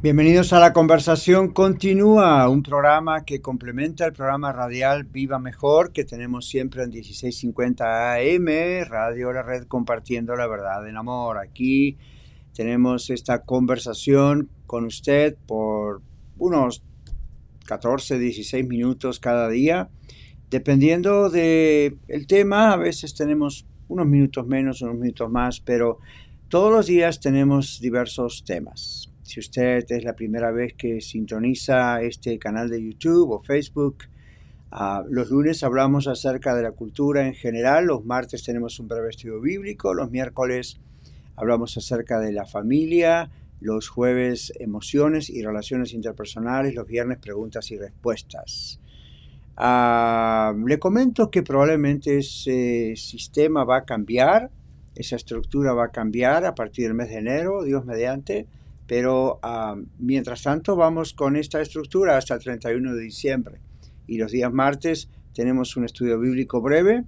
Bienvenidos a La Conversación Continúa, un programa que complementa el programa radial Viva Mejor que tenemos siempre en 1650 AM, Radio La Red, compartiendo la verdad en amor. Aquí tenemos esta conversación con usted por unos 14, 16 minutos cada día, dependiendo del tema. A veces tenemos unos minutos menos, unos minutos más, pero todos los días tenemos diversos temas. Si usted es la primera vez que sintoniza este canal de YouTube o Facebook, los lunes hablamos acerca de la cultura en general, los martes tenemos un breve estudio bíblico, los miércoles hablamos acerca de la familia, los jueves emociones y relaciones interpersonales, los viernes preguntas y respuestas. Le comento que probablemente ese sistema va a cambiar, esa estructura va a cambiar a partir del mes de enero, Dios mediante, pero mientras tanto vamos con esta estructura hasta el 31 de diciembre. Y los días martes tenemos un estudio bíblico breve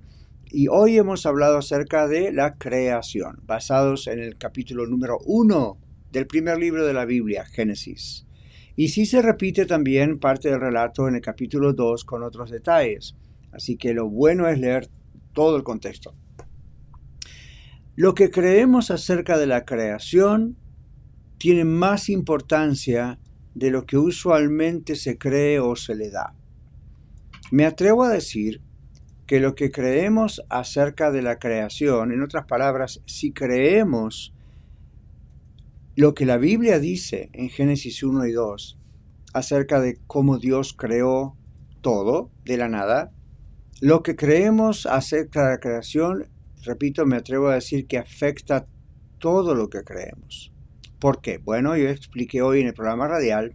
y hoy hemos hablado acerca de la creación, basados en el capítulo número 1 del primer libro de la Biblia, Génesis. Y sí se repite también parte del relato en el capítulo 2 con otros detalles. Así que lo bueno es leer todo el contexto. Lo que creemos acerca de la creación tiene más importancia de lo que usualmente se cree o se le da. Me atrevo a decir que lo que creemos acerca de la creación, en otras palabras, si creemos lo que la Biblia dice en Génesis 1 y 2, acerca de cómo Dios creó todo de la nada, lo que creemos acerca de la creación, repito, me atrevo a decir que afecta todo lo que creemos. ¿Por qué? Bueno, yo expliqué hoy en el programa radial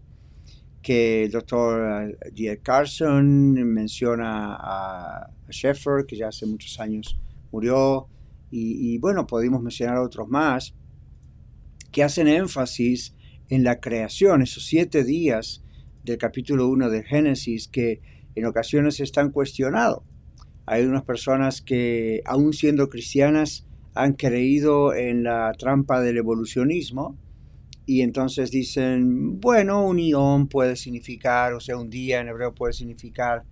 que el doctor D. Carson menciona a Schaeffer, que ya hace muchos años murió, y bueno, podemos mencionar a otros más, que hacen énfasis en la creación, esos 7 días del capítulo 1 de Génesis que en ocasiones están cuestionados. Hay unas personas que, aún siendo cristianas, han creído en la trampa del evolucionismo y entonces dicen, bueno, un ión puede significar, o sea, un día en hebreo puede significar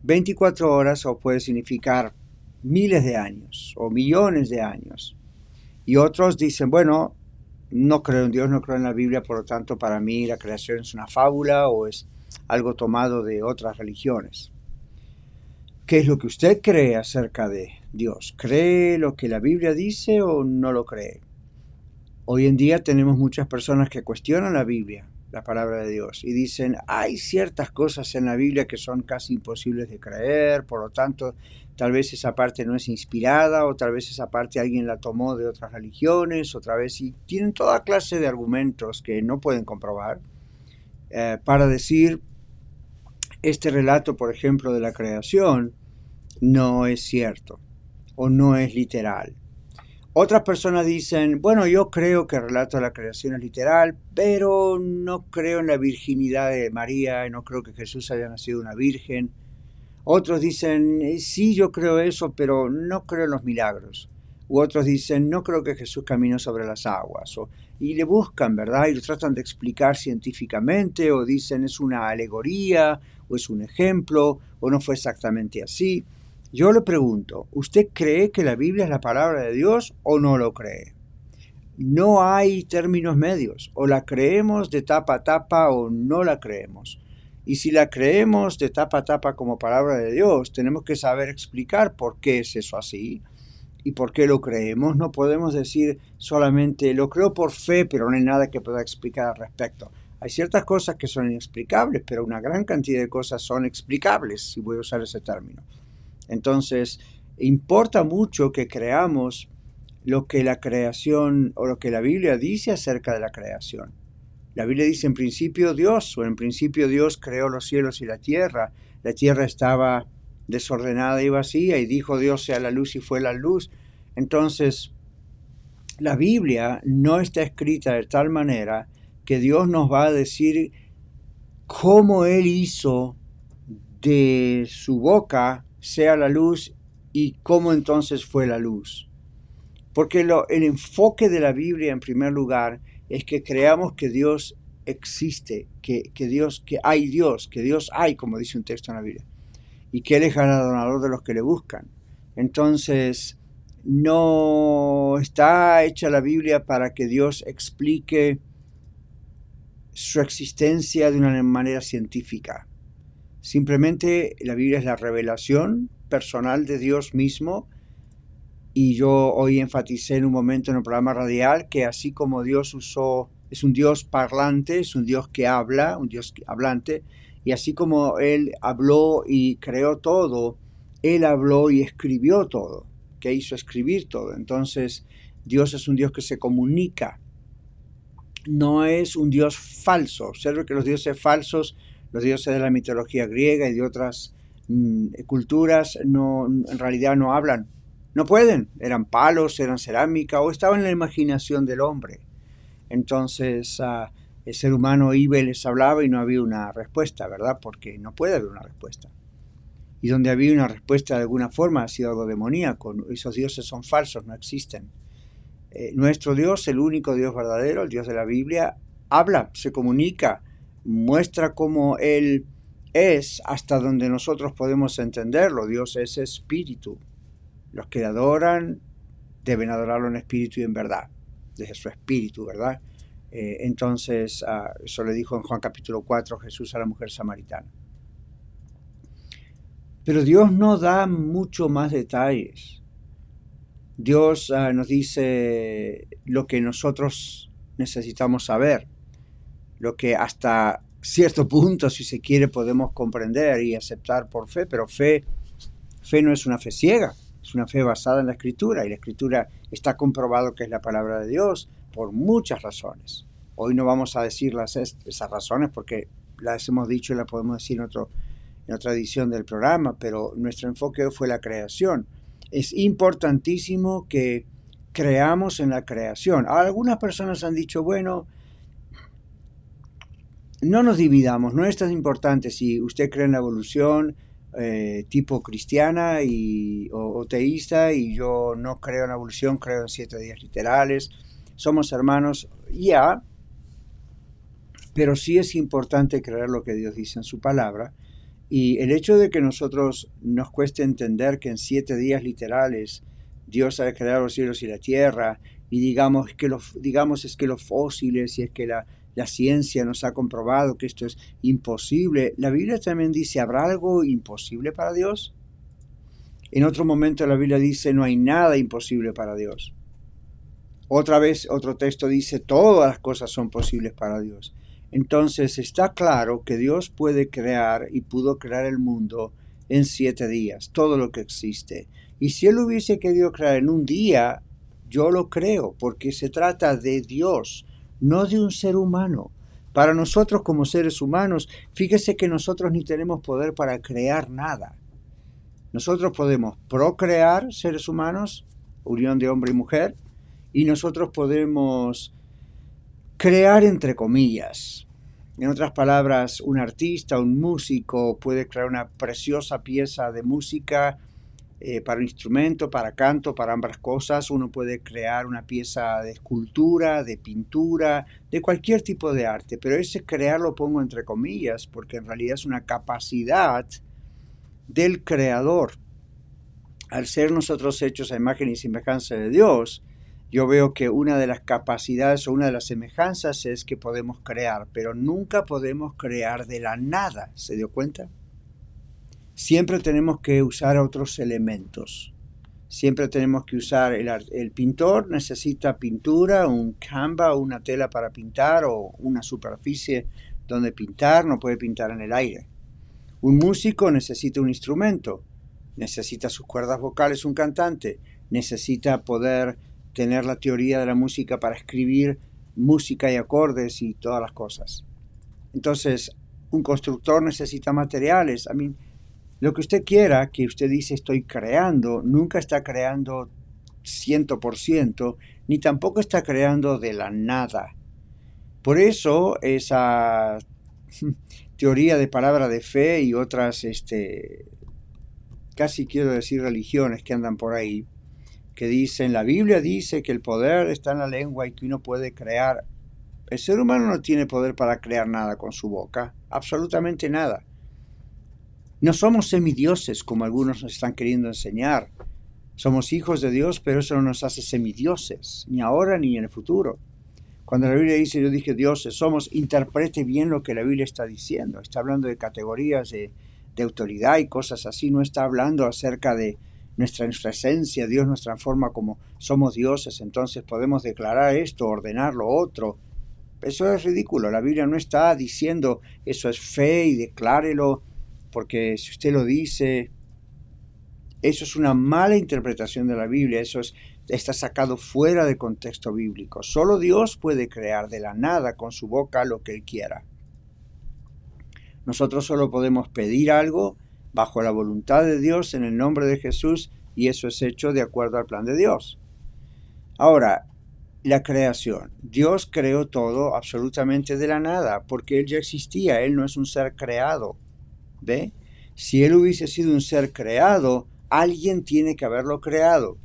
24 horas o puede significar miles de años o millones de años. Y otros dicen, bueno, no creo en Dios, no creo en la Biblia, por lo tanto para mí la creación es una fábula o es algo tomado de otras religiones. ¿Qué es lo que usted cree acerca de Dios? ¿Cree lo que la Biblia dice o no lo cree? Hoy en día tenemos muchas personas que cuestionan la Biblia, la palabra de Dios, y dicen, hay ciertas cosas en la Biblia que son casi imposibles de creer, por lo tanto, tal vez esa parte no es inspirada, o tal vez esa parte alguien la tomó de otras religiones, otra vez, y tienen toda clase de argumentos que no pueden comprobar para decir, este relato, por ejemplo, de la creación, no es cierto, o no es literal. Otras personas dicen, bueno, yo creo que el relato de la creación es literal, pero no creo en la virginidad de María, y no creo que Jesús haya nacido una virgen. Otros dicen, sí, yo creo eso, pero no creo en los milagros. U otros dicen, no creo que Jesús caminó sobre las aguas. Y le buscan, ¿verdad? Y lo tratan de explicar científicamente, o dicen, es una alegoría, o es un ejemplo, o no fue exactamente así. Yo le pregunto, ¿usted cree que la Biblia es la palabra de Dios o no lo cree? No hay términos medios, o la creemos de tapa a tapa o no la creemos. Y si la creemos de tapa a tapa como palabra de Dios, tenemos que saber explicar por qué es eso así y por qué lo creemos. No podemos decir solamente lo creo por fe, pero no hay nada que pueda explicar al respecto. Hay ciertas cosas que son inexplicables, pero una gran cantidad de cosas son explicables, si voy a usar ese término. Entonces, importa mucho que creamos lo que la creación o lo que la Biblia dice acerca de la creación. La Biblia dice en principio Dios, o en principio Dios creó los cielos y la tierra. La tierra estaba desordenada y vacía y dijo Dios sea la luz y fue la luz. Entonces, la Biblia no está escrita de tal manera que Dios nos va a decir cómo Él hizo de su boca sea la luz y cómo entonces fue la luz. Porque el enfoque de la Biblia en primer lugar es que creamos que Dios existe, que Dios, que Dios hay, como dice un texto en la Biblia, y que Él es galardonador de los que le buscan. Entonces, no está hecha la Biblia para que Dios explique su existencia de una manera científica. Simplemente la Biblia es la revelación personal de Dios mismo, y yo hoy enfaticé en un momento en el programa radial que así como Dios es un Dios parlante, es un Dios que habla, un Dios hablante, y así como Él habló y creó todo, Él habló y escribió todo, que hizo escribir todo. Entonces, Dios es un Dios que se comunica, no es un Dios falso. Observe que los dioses falsos, los dioses de la mitología griega y de otras culturas, en realidad no hablan. No pueden, eran palos, eran cerámica o estaban en la imaginación del hombre. Entonces el ser humano iba y les hablaba y no había una respuesta, ¿verdad? Porque no puede haber una respuesta. Y donde había una respuesta de alguna forma ha sido algo demoníaco. Esos dioses son falsos, no existen. Nuestro Dios, el único Dios verdadero, el Dios de la Biblia, habla, se comunica, muestra cómo Él es hasta donde nosotros podemos entenderlo. Dios es espíritu. Los que le adoran deben adorarlo en espíritu y en verdad, desde su espíritu, ¿verdad? Entonces, eso le dijo en Juan capítulo 4 Jesús a la mujer samaritana. Pero Dios no da mucho más detalles. Dios nos dice lo que nosotros necesitamos saber, lo que hasta cierto punto, si se quiere, podemos comprender y aceptar por fe, pero fe no es una fe ciega. Es una fe basada en la Escritura, y la Escritura está comprobado que es la palabra de Dios por muchas razones. Hoy no vamos a decir esas razones porque las hemos dicho y las podemos decir en otra edición del programa, pero nuestro enfoque fue la creación. Es importantísimo que creamos en la creación. Algunas personas han dicho, bueno, no nos dividamos, no es tan importante si usted cree en la evolución, tipo cristiana o teísta, y yo no creo en la evolución, creo en 7 días literales, somos hermanos, ya, pero sí es importante creer lo que Dios dice en su palabra, y el hecho de que nosotros nos cueste entender que en 7 días literales Dios ha creado los cielos y la tierra, y digamos que los fósiles, y es que la ciencia nos ha comprobado que esto es imposible. La Biblia también dice, ¿habrá algo imposible para Dios? En otro momento la Biblia dice, no hay nada imposible para Dios. Otra vez, otro texto dice, todas las cosas son posibles para Dios. Entonces está claro que Dios puede crear y pudo crear el mundo en 7 días, todo lo que existe. Y si Él hubiese querido crear en un día, yo lo creo, porque se trata de Dios, no de un ser humano. Para nosotros como seres humanos, fíjese que nosotros ni tenemos poder para crear nada. Nosotros podemos procrear seres humanos, unión de hombre y mujer, y nosotros podemos crear entre comillas. En otras palabras, un artista, un músico puede crear una preciosa pieza de música para instrumento, para canto, para ambas cosas. Uno puede crear una pieza de escultura, de pintura, de cualquier tipo de arte, pero ese crear lo pongo entre comillas porque en realidad es una capacidad del creador. Al ser nosotros hechos a imagen y semejanza de Dios, yo veo que una de las capacidades o una de las semejanzas es que podemos crear, pero nunca podemos crear de la nada. ¿Se dio cuenta? Siempre tenemos que usar otros elementos. Siempre tenemos que usar, el pintor necesita pintura, un canva, una tela para pintar o una superficie donde pintar, no puede pintar en el aire. Un músico necesita un instrumento, necesita sus cuerdas vocales, un cantante, necesita poder tener la teoría de la música para escribir música y acordes y todas las cosas. Entonces, un constructor necesita materiales. Lo que usted quiera, que usted dice estoy creando, nunca está creando 100%, ni tampoco está creando de la nada. Por eso esa teoría de palabra de fe y otras, casi quiero decir religiones que andan por ahí, que dicen, la Biblia dice que el poder está en la lengua y que uno puede crear. El ser humano no tiene poder para crear nada con su boca, absolutamente nada. No somos semidioses como algunos nos están queriendo enseñar. Somos hijos de Dios, pero eso no nos hace semidioses, ni ahora ni en el futuro. Cuando la Biblia dice, yo dije dioses somos, interprete bien lo que la Biblia está diciendo. Está hablando de categorías de autoridad y cosas así. No está hablando acerca de nuestra esencia. Dios nos transforma como somos dioses, entonces podemos declarar esto, ordenar lo otro. Eso es ridículo. La Biblia no está diciendo eso es fe y declárelo, porque si usted lo dice, eso es una mala interpretación de la Biblia. Está sacado fuera de contexto bíblico. Solo Dios puede crear de la nada con su boca lo que Él quiera. Nosotros solo podemos pedir algo bajo la voluntad de Dios en el nombre de Jesús, y eso es hecho de acuerdo al plan de Dios. Ahora, la creación. Dios creó todo absolutamente de la nada, porque Él ya existía. Él no es un ser creado. ¿Ve? Si Él hubiese sido un ser creado, alguien tiene que haberlo creado.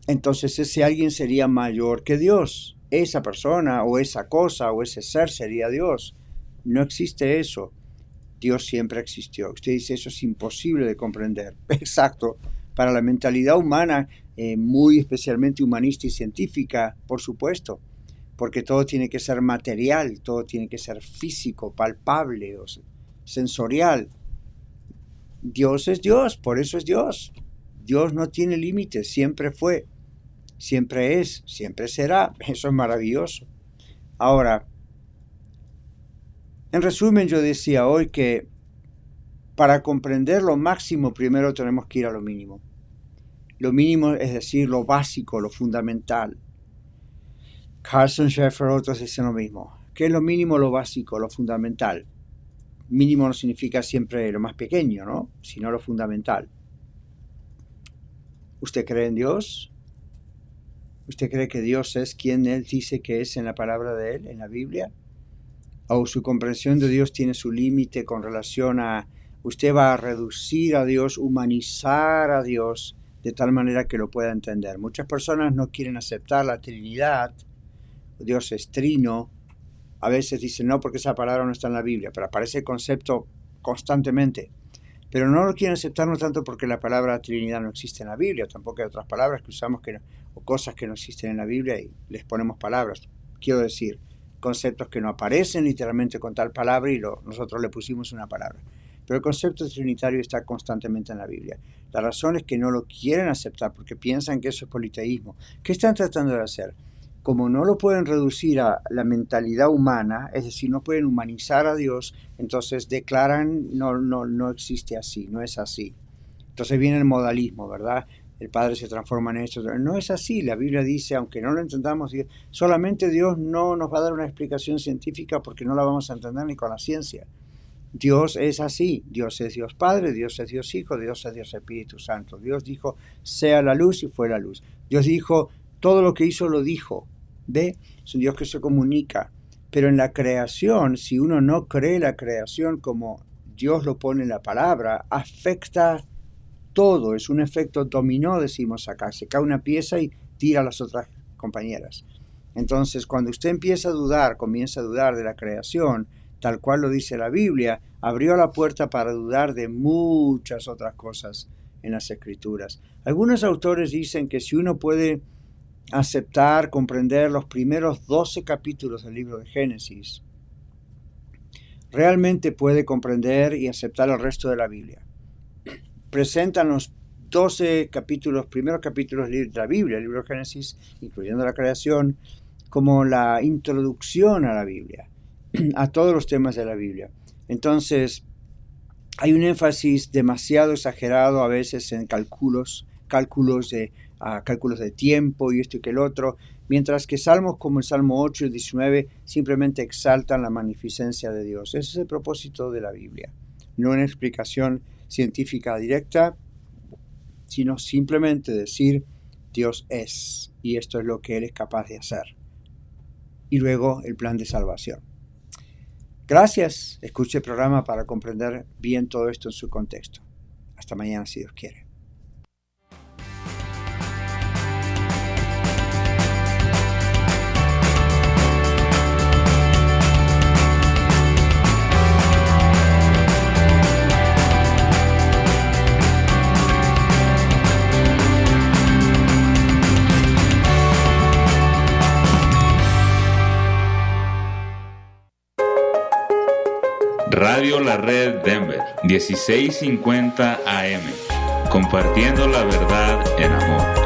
Entonces ese alguien sería mayor que Dios. Esa persona o esa cosa o ese ser sería Dios. No existe eso. Dios siempre existió. Usted dice, eso es imposible de comprender. Exacto. Para la mentalidad humana, muy especialmente humanista y científica, por supuesto. Porque todo tiene que ser material, todo tiene que ser físico, palpable, o sensorial. Dios es Dios, por eso es Dios. Dios no tiene límites, siempre fue, siempre es, siempre será. Eso es maravilloso. Ahora, en resumen, yo decía hoy que para comprender lo máximo, primero tenemos que ir a lo mínimo. Lo mínimo es decir, lo básico, lo fundamental. Carson Schaeffer, otros dicen lo mismo. ¿Qué es lo mínimo, lo básico, lo fundamental? Mínimo no significa siempre lo más pequeño, ¿no? Sino lo fundamental. ¿Usted cree en Dios? ¿Usted cree que Dios es quien Él dice que es en la palabra de Él, en la Biblia? ¿O su comprensión de Dios tiene su límite con relación a usted va a reducir a Dios, humanizar a Dios de tal manera que lo pueda entender? Muchas personas no quieren aceptar la Trinidad, Dios es trino. A veces dicen no porque esa palabra no está en la Biblia, pero aparece el concepto constantemente. Pero no lo quieren aceptar no tanto porque la palabra Trinidad no existe en la Biblia, tampoco hay otras palabras que usamos o cosas que no existen en la Biblia y les ponemos palabras. Quiero decir, conceptos que no aparecen literalmente con tal palabra y nosotros le pusimos una palabra. Pero el concepto trinitario está constantemente en la Biblia. La razón es que no lo quieren aceptar porque piensan que eso es politeísmo. ¿Qué están tratando de hacer? Como no lo pueden reducir a la mentalidad humana, es decir, no pueden humanizar a Dios, entonces declaran no existe así, no es así. Entonces viene el modalismo, ¿verdad? El Padre se transforma en esto. No es así. La Biblia dice, aunque no lo entendamos, solamente Dios no nos va a dar una explicación científica porque no la vamos a entender ni con la ciencia. Dios es así. Dios es Dios Padre, Dios es Dios Hijo, Dios es Dios Espíritu Santo. Dios dijo, sea la luz y fue la luz. Dios dijo, todo lo que hizo lo dijo. ¿Ve? Es un Dios que se comunica. Pero en la creación, si uno no cree la creación como Dios lo pone en la palabra, afecta todo. Es un efecto dominó, decimos acá. Se cae una pieza y tira a las otras compañeras. Entonces, cuando usted empieza a dudar, comienza a dudar de la creación, tal cual lo dice la Biblia, abrió la puerta para dudar de muchas otras cosas en las Escrituras. Algunos autores dicen que si uno puede aceptar, comprender los primeros 12 capítulos del libro de Génesis, realmente puede comprender y aceptar el resto de la Biblia. Presentan los 12 capítulos, primeros capítulos de la Biblia, el libro de Génesis, incluyendo la creación, como la introducción a la Biblia, a todos los temas de la Biblia. Entonces, hay un énfasis demasiado exagerado a veces en cálculos de tiempo y esto y que el otro, mientras que salmos como el Salmo 8 y 19 simplemente exaltan la magnificencia de Dios. Ese es el propósito de la Biblia. No una explicación científica directa, sino simplemente decir Dios es, y esto es lo que Él es capaz de hacer. Y luego el plan de salvación. Gracias. Escuche el programa para comprender bien todo esto en su contexto. Hasta mañana, si Dios quiere. Radio La Red Denver, 1650 AM, compartiendo la verdad en amor.